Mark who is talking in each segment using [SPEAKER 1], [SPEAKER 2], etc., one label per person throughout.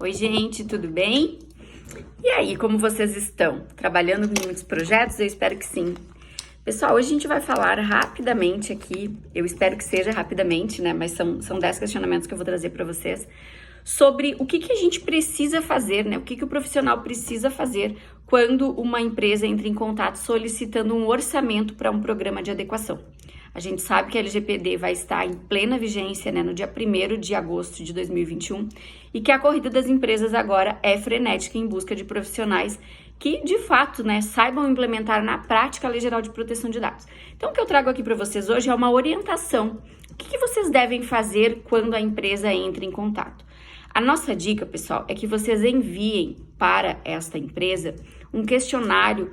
[SPEAKER 1] Oi, gente, tudo bem? E aí, como vocês estão? Trabalhando com muitos projetos? Eu espero que sim. Pessoal, hoje a gente vai falar rapidamente aqui, eu espero que seja rapidamente, né? Mas são 10 questionamentos que eu vou trazer para vocês sobre o que a gente precisa fazer, né? O que o profissional precisa fazer quando uma empresa entra em contato solicitando um orçamento para um programa de adequação. A gente sabe que a LGPD vai estar em plena vigência, né, no dia 1º de agosto de 2021 e que a corrida das empresas agora é frenética em busca de profissionais que, de fato, né, saibam implementar na prática a Lei Geral de Proteção de Dados. Então, o que eu trago aqui para vocês hoje é uma orientação. O que vocês devem fazer quando a empresa entra em contato? A nossa dica, pessoal, é que vocês enviem para esta empresa um questionário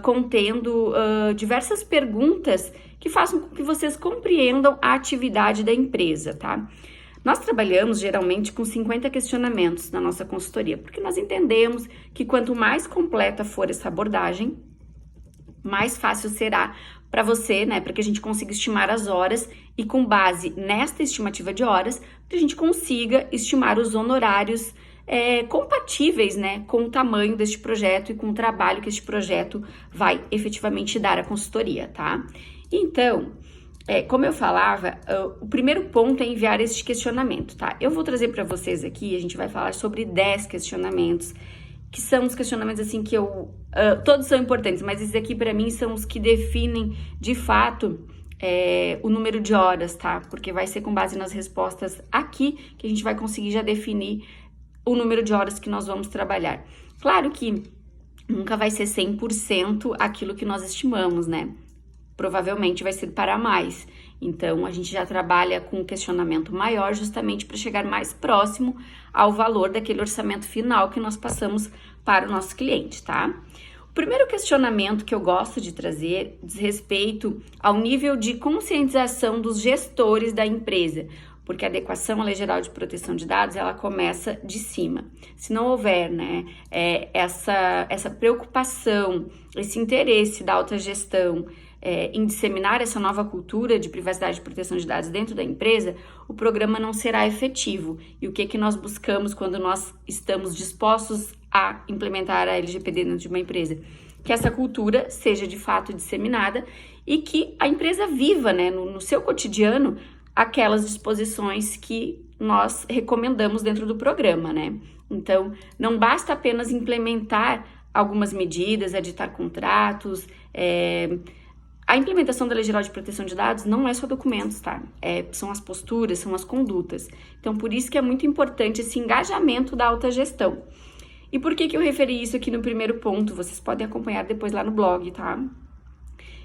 [SPEAKER 1] contendo diversas perguntas que façam com que vocês compreendam a atividade da empresa, tá? Nós trabalhamos geralmente com 50 questionamentos na nossa consultoria, porque nós entendemos que quanto mais completa for essa abordagem, mais fácil será para você, né, para que a gente consiga estimar as horas e com base nesta estimativa de horas, que a gente consiga estimar os honorários compatíveis, né, com o tamanho deste projeto e com o trabalho que este projeto vai efetivamente dar à consultoria, tá? Então, como eu falava, o primeiro ponto é enviar este questionamento, tá? Eu vou trazer para vocês aqui, a gente vai falar sobre 10 questionamentos, que são os questionamentos assim que todos são importantes, mas esses aqui para mim são os que definem de fato o número de horas, tá? Porque vai ser com base nas respostas aqui que a gente vai conseguir já definir o número de horas que nós vamos trabalhar. Claro que nunca vai ser 100% aquilo que nós estimamos, né? Provavelmente vai ser para mais. Então, a gente já trabalha com um questionamento maior justamente para chegar mais próximo ao valor daquele orçamento final que nós passamos para o nosso cliente, tá? O primeiro questionamento que eu gosto de trazer diz respeito ao nível de conscientização dos gestores da empresa, porque a adequação à Lei Geral de Proteção de Dados, ela começa de cima. Se não houver, né, essa preocupação, esse interesse da alta gestão em disseminar essa nova cultura de privacidade e proteção de dados dentro da empresa, o programa não será efetivo. E o que nós buscamos quando nós estamos dispostos a implementar a LGPD dentro de uma empresa? Que essa cultura seja de fato disseminada e que a empresa viva, né, no seu cotidiano, aquelas disposições que nós recomendamos dentro do programa, né? Então, não basta apenas implementar algumas medidas, editar contratos. A implementação da Lei Geral de Proteção de Dados não é só documentos, tá? São as posturas, são as condutas. Então, por isso que é muito importante esse engajamento da alta gestão. E por que eu referi isso aqui no primeiro ponto? Vocês podem acompanhar depois lá no blog, tá?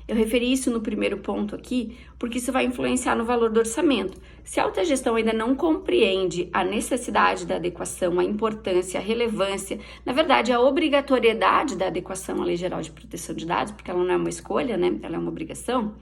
[SPEAKER 1] Eu referi isso no primeiro ponto aqui, porque isso vai influenciar no valor do orçamento. Se a alta gestão ainda não compreende a necessidade da adequação, a importância, a relevância, na verdade, a obrigatoriedade da adequação à Lei Geral de Proteção de Dados, porque ela não é uma escolha, né? Ela é uma obrigação.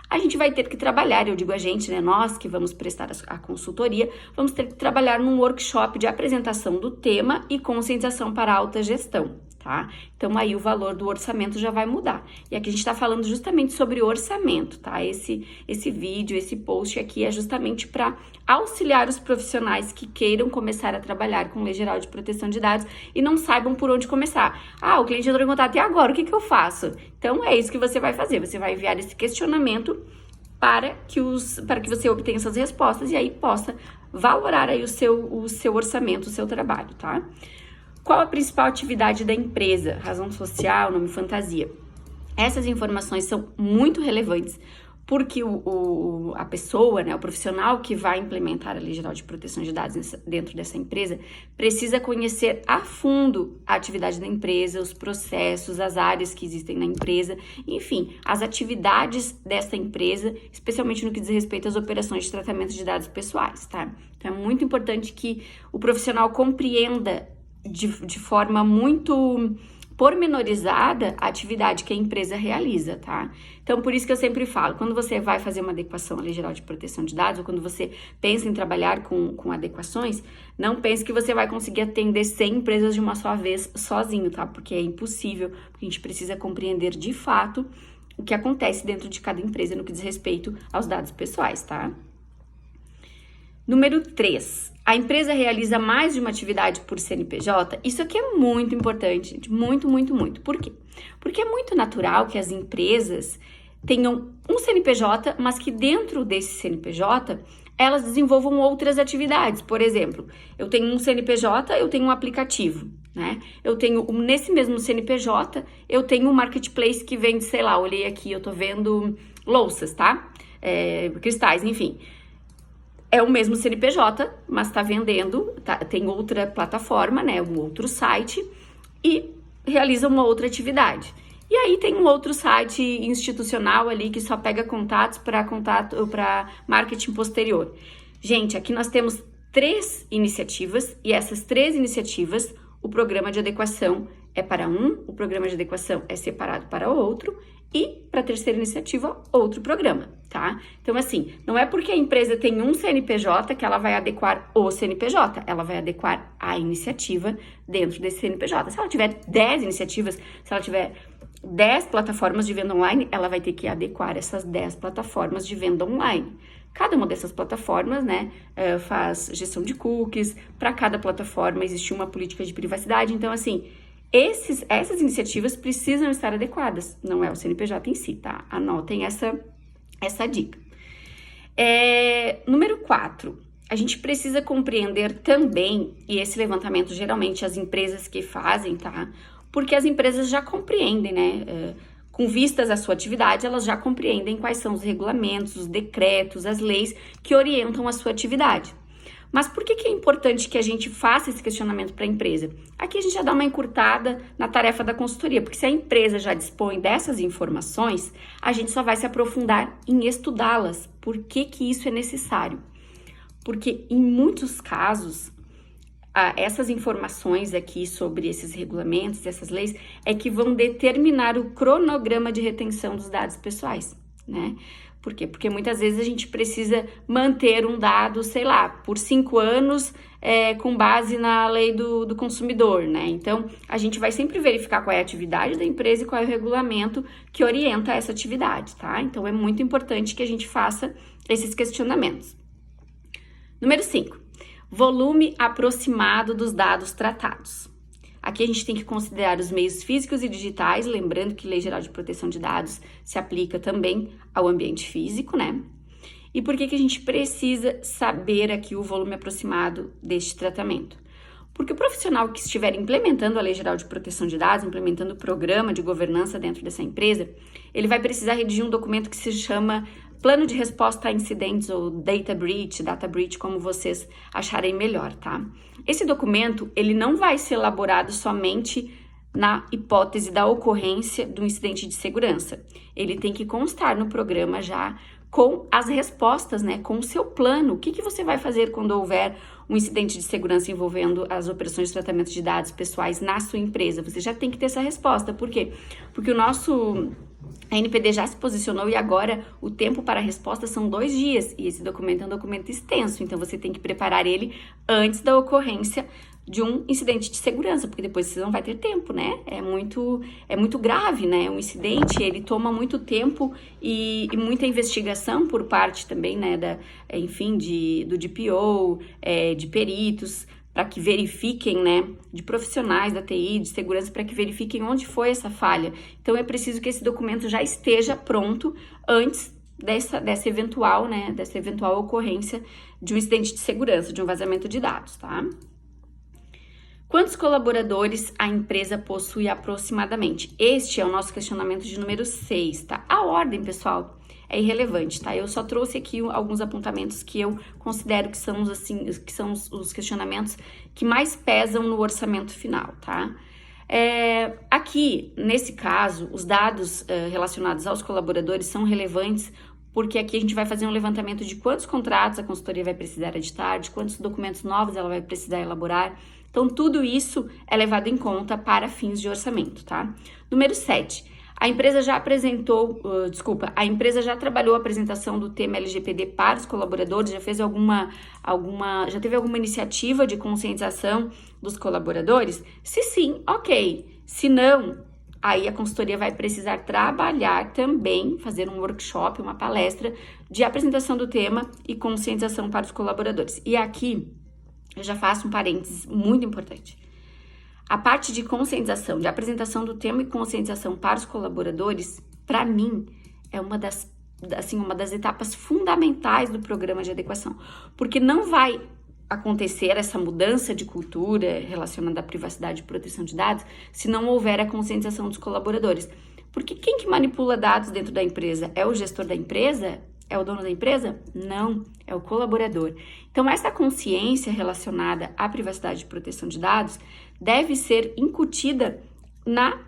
[SPEAKER 1] A gente vai ter que trabalhar, eu digo a gente, né? Nós que vamos prestar a consultoria, vamos ter que trabalhar num workshop de apresentação do tema e conscientização para a alta gestão, tá? Então, aí o valor do orçamento já vai mudar. E aqui a gente tá falando justamente sobre orçamento, tá? Esse vídeo, esse post aqui é justamente para auxiliar os profissionais que queiram começar a trabalhar com Lei Geral de Proteção de Dados e não saibam por onde começar. O cliente entrou em contato, e agora? O que eu faço? Então, é isso que você vai fazer. Você vai enviar esse questionamento para que você obtenha essas respostas e aí possa valorar aí o seu orçamento, o seu trabalho, tá? Qual a principal atividade da empresa? Razão social, nome, fantasia. Essas informações são muito relevantes porque a pessoa, né, o profissional que vai implementar a Lei Geral de Proteção de Dados dentro dessa empresa precisa conhecer a fundo a atividade da empresa, os processos, as áreas que existem na empresa, enfim, as atividades dessa empresa, especialmente no que diz respeito às operações de tratamento de dados pessoais, tá? Então, é muito importante que o profissional compreenda de forma muito pormenorizada a atividade que a empresa realiza, tá? Então, por isso que eu sempre falo, quando você vai fazer uma adequação à Lei Geral de Proteção de Dados, ou quando você pensa em trabalhar com adequações, não pense que você vai conseguir atender 100 empresas de uma só vez sozinho, tá? Porque é impossível, porque a gente precisa compreender de fato o que acontece dentro de cada empresa no que diz respeito aos dados pessoais, tá? Número 3. a empresa realiza mais de uma atividade por CNPJ, isso aqui é muito importante, gente, muito, muito, muito. Por quê? Porque é muito natural que as empresas tenham um CNPJ, mas que dentro desse CNPJ elas desenvolvam outras atividades. Por exemplo, eu tenho um CNPJ, eu tenho um aplicativo, né? Eu tenho, nesse mesmo CNPJ, eu tenho um marketplace que vende, sei lá, olhei aqui, eu tô vendo louças, tá? Cristais, enfim. É o mesmo CNPJ, mas está vendendo, tem outra plataforma, né, um outro site e realiza uma outra atividade. E aí tem um outro site institucional ali que só pega contatos para marketing posterior. Gente, aqui nós temos 3 iniciativas e essas 3 iniciativas, o programa de adequação é para um, o programa de adequação é separado para outro e para a terceira iniciativa, outro programa, tá? Então, assim, não é porque a empresa tem um CNPJ que ela vai adequar o CNPJ, ela vai adequar a iniciativa dentro desse CNPJ. Se ela tiver 10 iniciativas, se ela tiver 10 plataformas de venda online, ela vai ter que adequar essas 10 plataformas de venda online. Cada uma dessas plataformas, né, faz gestão de cookies, para cada plataforma existe uma política de privacidade, então, assim, essas iniciativas precisam estar adequadas, não é o CNPJ em si, tá? Anotem essa dica. Número 4, a gente precisa compreender também, e esse levantamento geralmente as empresas que fazem, tá? Porque as empresas já compreendem, né? Com vistas à sua atividade, elas já compreendem quais são os regulamentos, os decretos, as leis que orientam a sua atividade. Mas por que é importante que a gente faça esse questionamento para a empresa? Aqui a gente já dá uma encurtada na tarefa da consultoria, porque se a empresa já dispõe dessas informações, a gente só vai se aprofundar em estudá-las. Por que isso é necessário? Porque em muitos casos, essas informações aqui sobre esses regulamentos, essas leis, é que vão determinar o cronograma de retenção dos dados pessoais, né? Por quê? Porque muitas vezes a gente precisa manter um dado, sei lá, por 5 anos, com base na lei do consumidor, né? Então, a gente vai sempre verificar qual é a atividade da empresa e qual é o regulamento que orienta essa atividade, tá? Então, é muito importante que a gente faça esses questionamentos. Número 5. Volume aproximado dos dados tratados. Aqui a gente tem que considerar os meios físicos e digitais, lembrando que a Lei Geral de Proteção de Dados se aplica também ao ambiente físico, né? E por que a gente precisa saber aqui o volume aproximado deste tratamento? Porque o profissional que estiver implementando a Lei Geral de Proteção de Dados, implementando o programa de governança dentro dessa empresa, ele vai precisar redigir um documento que se chama Plano de Resposta a Incidentes ou Data Breach, como vocês acharem melhor, tá? Esse documento, ele não vai ser elaborado somente na hipótese da ocorrência do incidente de segurança. Ele tem que constar no programa já com as respostas, né? Com o seu plano. O que você vai fazer quando houver um incidente de segurança envolvendo as operações de tratamento de dados pessoais na sua empresa? Você já tem que ter essa resposta. Por quê? Porque a NPD já se posicionou e agora o tempo para a resposta são 2 dias. E esse documento é um documento extenso, então você tem que preparar ele antes da ocorrência de um incidente de segurança, porque depois você não vai ter tempo, né? É muito grave, né? Um incidente, ele toma muito tempo e muita investigação por parte também, né? Do DPO, de peritos, para que verifiquem, né, de profissionais da TI, de segurança, para que verifiquem onde foi essa falha. Então, é preciso que esse documento já esteja pronto antes dessa eventual ocorrência de um incidente de segurança, de um vazamento de dados, tá? Quantos colaboradores a empresa possui aproximadamente? Este é o nosso questionamento de número 6, tá? A ordem, pessoal, é irrelevante, tá? Eu só trouxe aqui alguns apontamentos que eu considero que são os questionamentos que mais pesam no orçamento final, tá? Aqui, nesse caso, os dados relacionados aos colaboradores são relevantes porque aqui a gente vai fazer um levantamento de quantos contratos a consultoria vai precisar editar, de quantos documentos novos ela vai precisar elaborar. Então, tudo isso é levado em conta para fins de orçamento, tá? Número 7. A empresa já trabalhou a apresentação do tema LGPD para os colaboradores, já fez já teve alguma iniciativa de conscientização dos colaboradores? Se sim, ok. Se não, aí a consultoria vai precisar trabalhar também, fazer um workshop, uma palestra de apresentação do tema e conscientização para os colaboradores. E aqui eu já faço um parênteses muito importante. A parte de conscientização, de apresentação do tema e conscientização para os colaboradores, para mim, é uma das etapas fundamentais do programa de adequação, porque não vai acontecer essa mudança de cultura relacionada à privacidade e proteção de dados se não houver a conscientização dos colaboradores. Porque quem que manipula dados dentro da empresa? É o gestor da empresa? É o dono da empresa? Não, é o colaborador. Então, essa consciência relacionada à privacidade e proteção de dados deve ser incutida na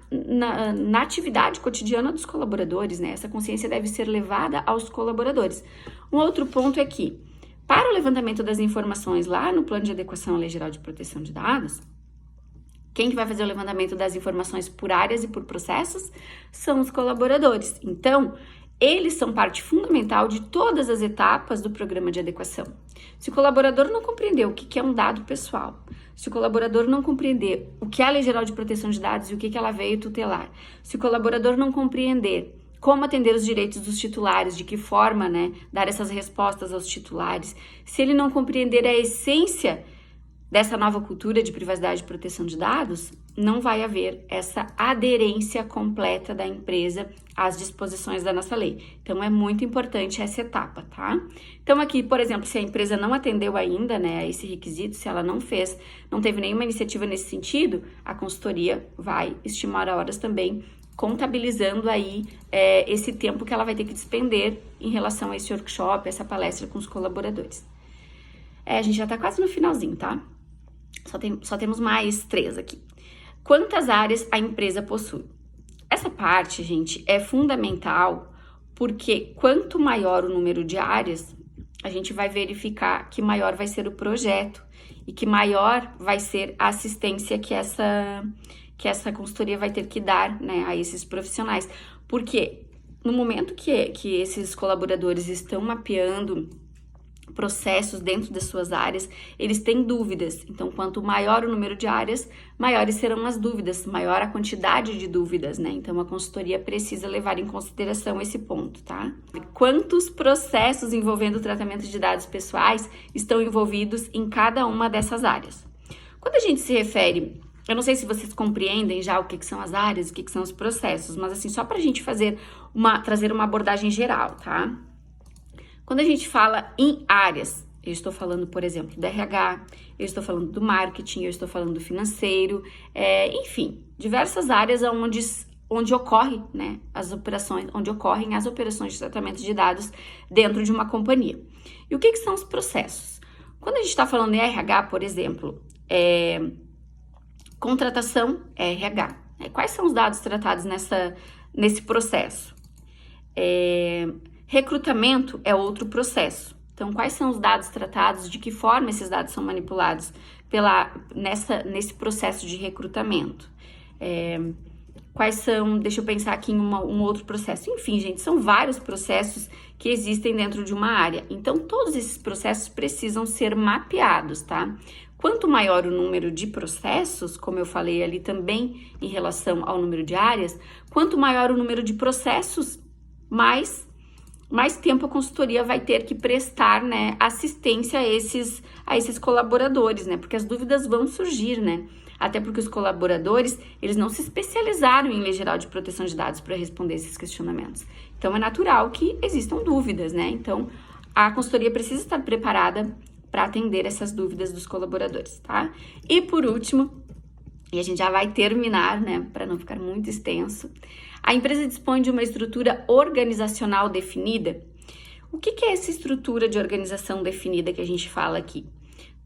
[SPEAKER 1] atividade cotidiana dos colaboradores, né? Essa consciência deve ser levada aos colaboradores. Um outro ponto é que, para o levantamento das informações lá no Plano de Adequação à Lei Geral de Proteção de Dados, quem que vai fazer o levantamento das informações por áreas e por processos são os colaboradores. Então, eles são parte fundamental de todas as etapas do programa de adequação. Se o colaborador não compreender o que é um dado pessoal, se o colaborador não compreender o que é a Lei Geral de Proteção de Dados e o que ela veio tutelar, se o colaborador não compreender como atender os direitos dos titulares, de que forma, né, dar essas respostas aos titulares, se ele não compreender a essência dessa nova cultura de privacidade e proteção de dados, não vai haver essa aderência completa da empresa às disposições da nossa lei. Então, é muito importante essa etapa, tá? Então, aqui, por exemplo, se a empresa não atendeu ainda, né, a esse requisito, se ela não teve nenhuma iniciativa nesse sentido, a consultoria vai estimar horas também, contabilizando aí esse tempo que ela vai ter que despender em relação a esse workshop, essa palestra com os colaboradores. A gente já tá quase no finalzinho, tá? Só temos mais 3 aqui. Quantas áreas a empresa possui? Essa parte, gente, é fundamental porque quanto maior o número de áreas, a gente vai verificar que maior vai ser o projeto e que maior vai ser a assistência que essa consultoria vai ter que dar, né, a esses profissionais. Porque no momento que esses colaboradores estão mapeando processos dentro das suas áreas, eles têm dúvidas. Então, quanto maior o número de áreas, maiores serão as dúvidas, maior a quantidade de dúvidas, né? Então, a consultoria precisa levar em consideração esse ponto, tá? Quantos processos envolvendo o tratamento de dados pessoais estão envolvidos em cada uma dessas áreas? Quando a gente se refere, eu não sei se vocês compreendem já o que são as áreas, o que são os processos, mas assim, só pra gente trazer uma abordagem geral, tá? Quando a gente fala em áreas, eu estou falando, por exemplo, do RH, eu estou falando do marketing, eu estou falando do financeiro, enfim, diversas áreas onde ocorrem, né, onde ocorrem as operações de tratamento de dados dentro de uma companhia. E o que são os processos? Quando a gente está falando em RH, por exemplo, contratação é RH. Quais são os dados tratados nesse processo? Recrutamento é outro processo. Então, quais são os dados tratados, de que forma esses dados são manipulados nesse processo de recrutamento? Deixa eu pensar aqui em um outro processo. Enfim, gente, são vários processos que existem dentro de uma área. Então, todos esses processos precisam ser mapeados, tá? Quanto maior o número de processos, como eu falei ali também em relação ao número de áreas, quanto maior o número de processos, mais tempo a consultoria vai ter que prestar, né, assistência a esses colaboradores, né, porque as dúvidas vão surgir, né, até porque os colaboradores, eles não se especializaram em Lei Geral de Proteção de Dados para responder esses questionamentos. Então, é natural que existam dúvidas, né, então a consultoria precisa estar preparada para atender essas dúvidas dos colaboradores, tá? E por último, e a gente já vai terminar, né, para não ficar muito extenso, a empresa dispõe de uma estrutura organizacional definida. O que é essa estrutura de organização definida que a gente fala aqui?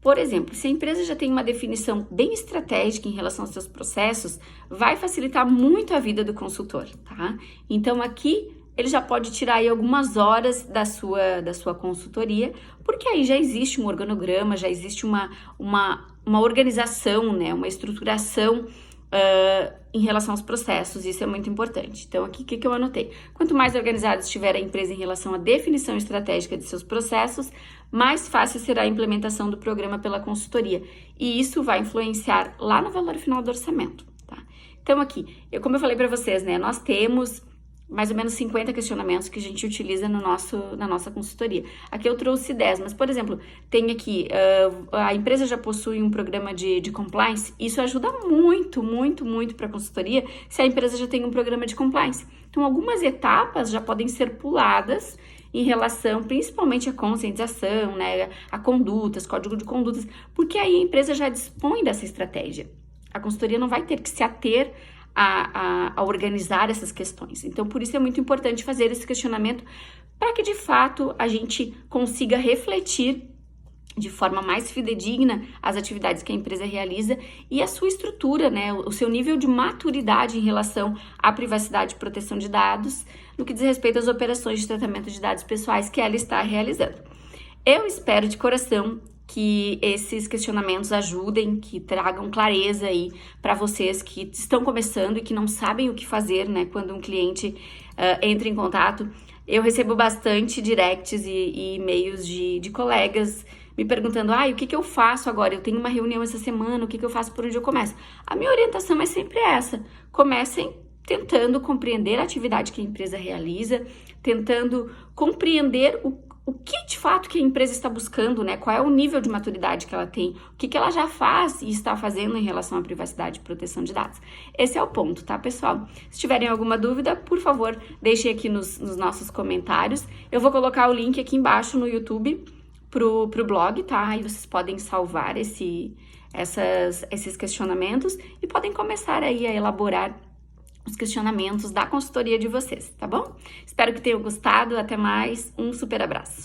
[SPEAKER 1] Por exemplo, se a empresa já tem uma definição bem estratégica em relação aos seus processos, vai facilitar muito a vida do consultor, tá? Então, aqui ele já pode tirar aí algumas horas da sua consultoria, porque aí já existe um organograma, já existe uma organização, né, uma estruturação em relação aos processos, isso é muito importante. Então, aqui, o que eu anotei? Quanto mais organizada estiver a empresa em relação à definição estratégica de seus processos, mais fácil será a implementação do programa pela consultoria. E isso vai influenciar lá no valor final do orçamento, tá? Então, aqui, como eu falei para vocês, né, nós temos mais ou menos 50 questionamentos que a gente utiliza na nossa consultoria. Aqui eu trouxe 10, mas, por exemplo, tem aqui, a empresa já possui um programa de compliance, isso ajuda muito, muito, muito para a consultoria, se a empresa já tem um programa de compliance. Então, algumas etapas já podem ser puladas em relação, principalmente, à conscientização, né, a condutas, código de condutas, porque aí a empresa já dispõe dessa estratégia. A consultoria não vai ter que se ater a organizar essas questões. Então, por isso é muito importante fazer esse questionamento para que, de fato, a gente consiga refletir de forma mais fidedigna as atividades que a empresa realiza e a sua estrutura, né, o seu nível de maturidade em relação à privacidade e proteção de dados, no que diz respeito às operações de tratamento de dados pessoais que ela está realizando. Eu espero de coração que esses questionamentos ajudem, que tragam clareza aí para vocês que estão começando e que não sabem o que fazer, né, quando um cliente entra em contato. Eu recebo bastante directs e e-mails de colegas me perguntando, o que eu faço agora? Eu tenho uma reunião essa semana, o que eu faço, por onde eu começo? A minha orientação é sempre essa, comecem tentando compreender a atividade que a empresa realiza, tentando compreender o que de fato que a empresa está buscando, né? Qual é o nível de maturidade que ela tem, o que ela já faz e está fazendo em relação à privacidade e proteção de dados. Esse é o ponto, tá, pessoal? Se tiverem alguma dúvida, por favor, deixem aqui nos nossos comentários. Eu vou colocar o link aqui embaixo no YouTube pro blog, tá? Aí vocês podem salvar esses questionamentos e podem começar aí a elaborar os questionamentos da consultoria de vocês, tá bom? Espero que tenham gostado, até mais, um super abraço!